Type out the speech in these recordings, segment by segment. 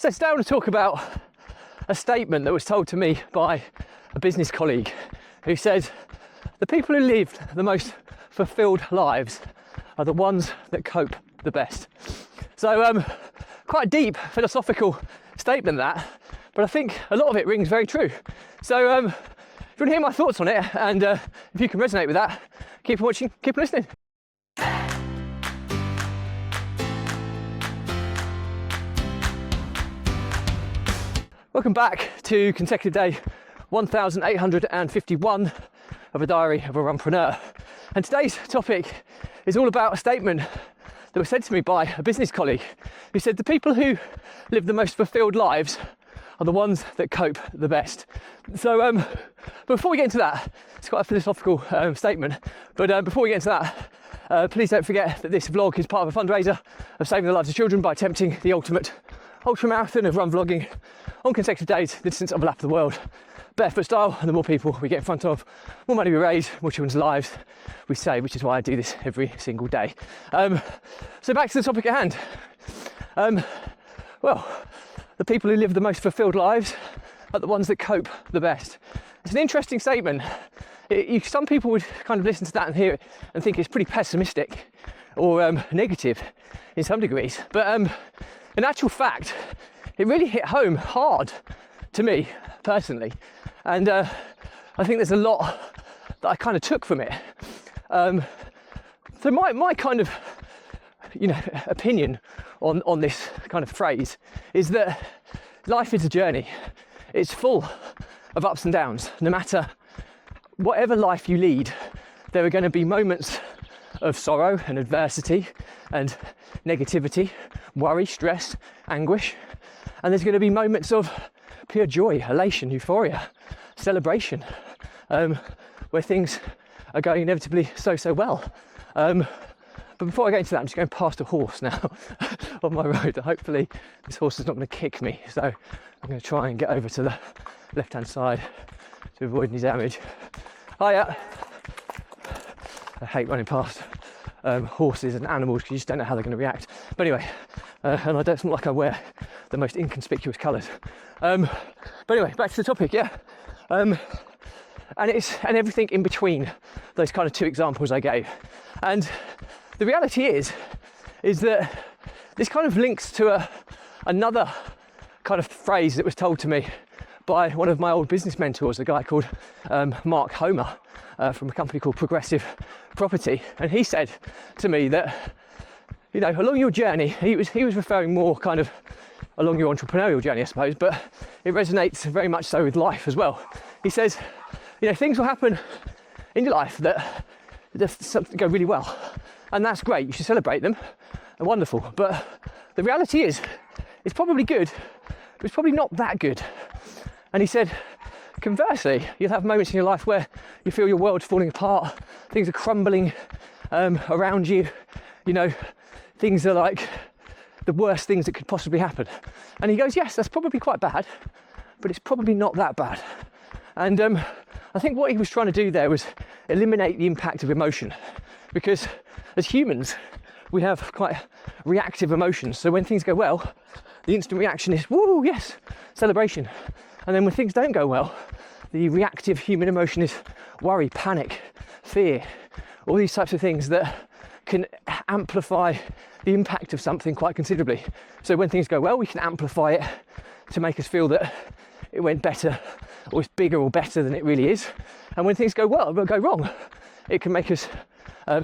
So today I want to talk about a statement that was told to me by a business colleague who said, the people who live the most fulfilled lives are the ones that cope the best. So quite a deep philosophical statement that, but I think a lot of it rings very true. So if you want to hear my thoughts on it, and if you can resonate with that, keep watching, keep listening. Welcome back to consecutive day 1851 of a diary of a runpreneur. And today's topic is all about a statement that was said to me by a business colleague who said the people who live the most fulfilled lives are the ones that cope the best. So before we get into that, it's quite a philosophical statement, but before we get into that, please don't forget that this vlog is part of a fundraiser of saving the lives of children by attempting the ultimate ultra marathon of run vlogging on consecutive days, the distance of a lap of the world, barefoot style. And the more people we get in front of, more money we raise, more children's lives we save, which is why I do this every single day. So back to the topic at hand. Well, the people who live the most fulfilled lives are the ones that cope the best. It's an interesting statement. Some people would kind of listen to that and hear it and think it's pretty pessimistic or negative in some degrees, but in actual fact, it really hit home hard to me personally, and I think there's a lot that I kind of took from it. So my kind of opinion on this kind of phrase is that life is a journey. It's full of ups and downs. No matter whatever life you lead, there are going to be moments of sorrow and adversity and negativity, worry, stress, anguish, and there's going to be moments of pure joy, elation, euphoria, celebration, where things are going inevitably so well. But before I get into that, I'm just going past a horse now on my road. Hopefully this horse is not going to kick me, so I'm going to try and get over to the left-hand side to avoid any damage. Hiya! I hate running past horses and animals because you just don't know how they're going to react. But anyway, and I don't look like I wear the most inconspicuous colours. But anyway, back to the topic, yeah. And everything in between those kind of two examples I gave. And the reality is that this kind of links to another kind of phrase that was told to me by one of my old business mentors, a guy called Mark Homer, from a company called Progressive Property. And he said to me that, along your journey, he was referring more kind of along your entrepreneurial journey, I suppose, but it resonates very much so with life as well. He says, things will happen in your life that something go really well, and that's great. You should celebrate them. They're wonderful. But the reality is, it's probably good, but it's probably not that good. And he said, conversely, you'll have moments in your life where you feel your world's falling apart, things are crumbling around you, things are like the worst things that could possibly happen. And he goes, yes, that's probably quite bad, but it's probably not that bad. And I think what he was trying to do there was eliminate the impact of emotion, because as humans, we have quite reactive emotions. So when things go well, the instant reaction is, woo, yes, celebration. And then when things don't go well, the reactive human emotion is worry, panic, fear, all these types of things that can amplify the impact of something quite considerably. So when things go well, we can amplify it to make us feel that it went better, or it's bigger or better than it really is. And when things go well but go wrong, it can make us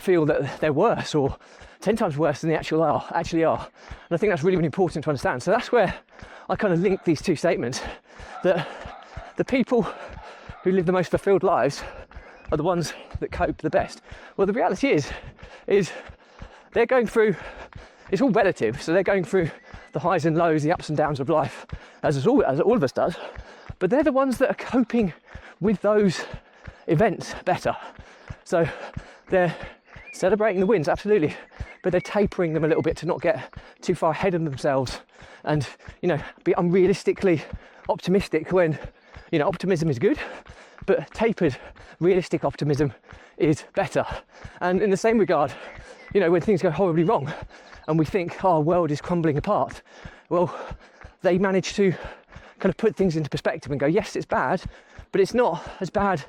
feel that they're worse, or 10 times worse than they actually are. And I think that's really, really important to understand. So that's where I kind of link these two statements, that the people who live the most fulfilled lives are the ones that cope the best. Well, the reality is they're going through, it's all relative, so they're going through the highs and lows, the ups and downs of life, as all of us does, but they're the ones that are coping with those events better. So they're celebrating the wins, absolutely, but they're tapering them a little bit to not get too far ahead of themselves and, be unrealistically optimistic when, optimism is good, but tapered, realistic optimism is better. And in the same regard, when things go horribly wrong and we think our world is crumbling apart, well, they manage to kind of put things into perspective and go, yes, it's bad, but it's not as bad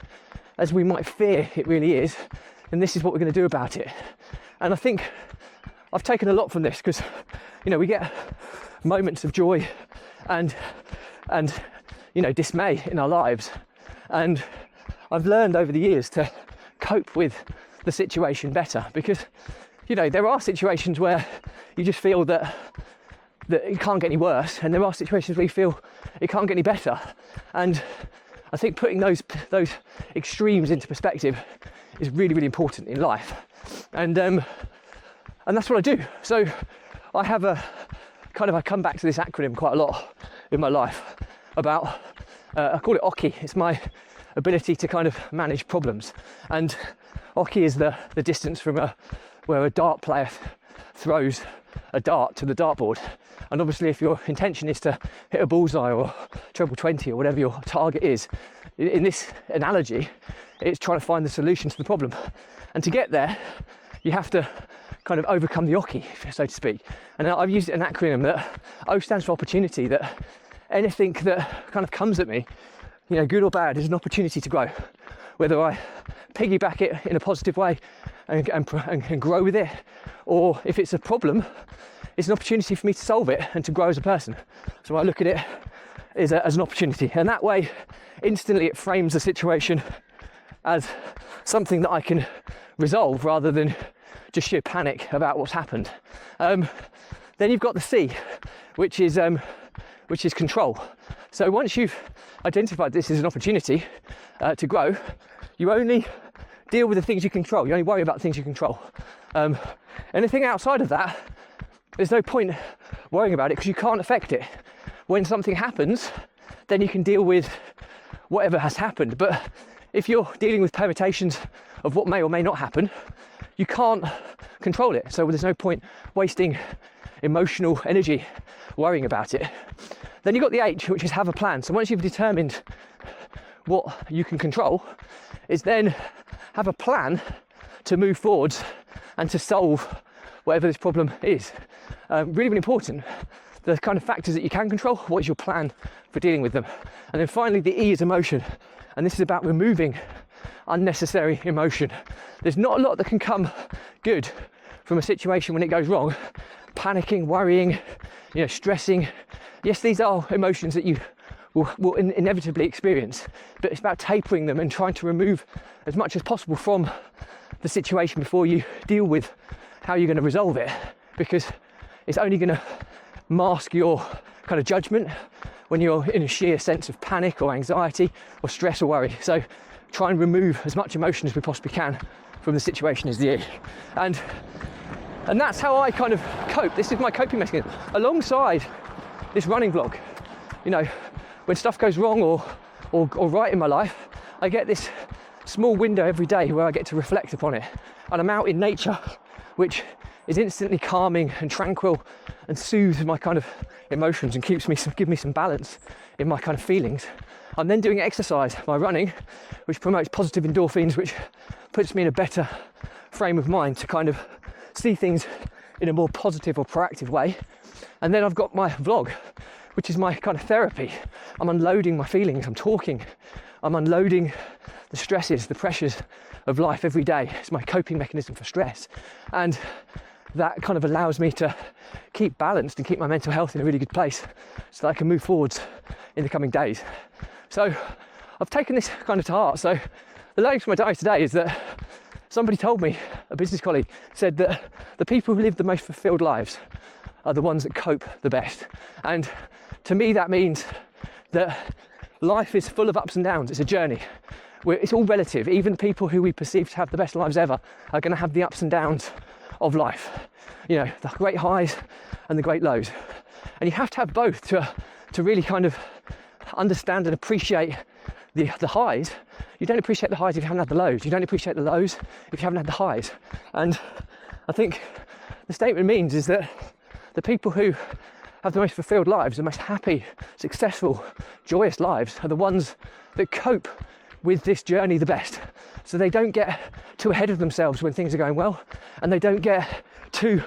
as we might fear it really is, and this is what we're going to do about it. And I think I've taken a lot from this, because we get moments of joy and dismay in our lives, and I've learned over the years to cope with the situation better, because there are situations where you just feel that it can't get any worse, and there are situations where you feel it can't get any better. And I think putting those extremes into perspective is really, really important in life. And that's what I do. So I have I come back to this acronym quite a lot in my life about, I call it OCI. It's my ability to kind of manage problems. And OCI is the distance from where a dart player throws a dart to the dartboard. And obviously if your intention is to hit a bullseye or treble 20 or whatever your target is, in this analogy, it's trying to find the solution to the problem. And to get there, you have to kind of overcome the OCI, so to speak. And I've used an acronym that O stands for opportunity, that anything that kind of comes at me, good or bad, is an opportunity to grow. Whether I piggyback it in a positive way and grow with it, or if it's a problem, it's an opportunity for me to solve it and to grow as a person. So I look at it as an opportunity, and that way instantly it frames the situation as something that I can resolve rather than just sheer panic about what's happened. Then you've got the C, which is control. So once you've identified this as an opportunity to grow, you only deal with the things you control. You only worry about the things you control. Anything outside of that, there's no point worrying about it, because you can't affect it. When something happens, then you can deal with whatever has happened. But if you're dealing with permutations of what may or may not happen, you can't control it. So there's no point wasting emotional energy worrying about it. Then you've got the H, which is have a plan. So once you've determined what you can control, is then have a plan to move forwards and to solve whatever this problem is. Really, really important. The kind of factors that you can control, what is your plan for dealing with them? And then finally, the E is emotion. And this is about removing unnecessary emotion. There's not a lot that can come good from a situation when it goes wrong. Panicking, worrying, stressing. Yes, these are emotions that you will inevitably experience, but it's about tapering them and trying to remove as much as possible from the situation before you deal with how you're going to resolve it, because it's only going to mask your kind of judgment when you're in a sheer sense of panic or anxiety or stress or worry. So try and remove as much emotion as we possibly can from the situation as the E. And that's how I kind of cope. This is my coping mechanism alongside this running vlog. When stuff goes wrong or right in my life, I get this small window every day where I get to reflect upon it. And I'm out in nature, which is instantly calming and tranquil and soothes my kind of emotions and gives me some balance in my kind of feelings. I'm then doing exercise by running, which promotes positive endorphins, which puts me in a better frame of mind to kind of see things in a more positive or proactive way. And then I've got my vlog, which is my kind of therapy. I'm unloading my feelings, I'm talking, I'm unloading the stresses, the pressures of life every day. It's my coping mechanism for stress. And that kind of allows me to keep balanced and keep my mental health in a really good place so that I can move forwards in the coming days. So I've taken this kind of to heart. So the learning from my diary today is that somebody told me, a business colleague said that the people who live the most fulfilled lives are the ones that cope the best. And to me, that means that life is full of ups and downs. It's a journey. It's all relative. Even people who we perceive to have the best lives ever are going to have the ups and downs of life. The great highs and the great lows. And you have to have both to really kind of understand and appreciate the highs. You don't appreciate the highs if you haven't had the lows. You don't appreciate the lows if you haven't had the highs. And I think the statement means is that the people who have the most fulfilled lives, the most happy, successful, joyous lives are the ones that cope with this journey the best. So they don't get too ahead of themselves when things are going well, and they don't get too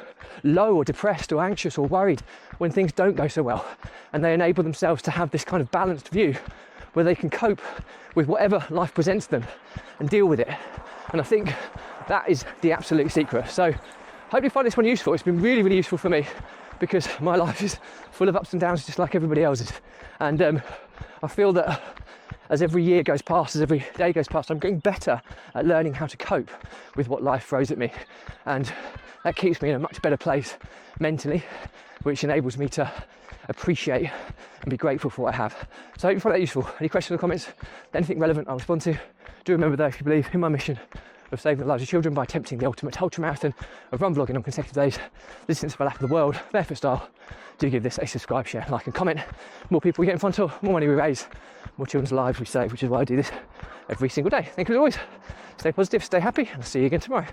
low or depressed or anxious or worried when things don't go so well. And they enable themselves to have this kind of balanced view where they can cope with whatever life presents them and deal with it. And I think that is the absolute secret. So hope you find this one useful. It's been really, really useful for me because my life is full of ups and downs just like everybody else's. And I feel that as every year goes past, as every day goes past, I'm getting better at learning how to cope with what life throws at me. And that keeps me in a much better place mentally, which enables me to appreciate and be grateful for what I have. So I hope you find that useful. Any questions or comments, anything relevant, I'll respond to. Do remember though, if you believe in my mission of saving the lives of children by attempting the ultimate ultramarathon of run vlogging on consecutive days, the distance of a lap of the world, barefoot style, do give this a subscribe, share, like and comment. More people we get in front of, more money we raise, more children's lives we save, which is why I do this every single day. Thank you as always. Stay positive, stay happy, and I'll see you again tomorrow.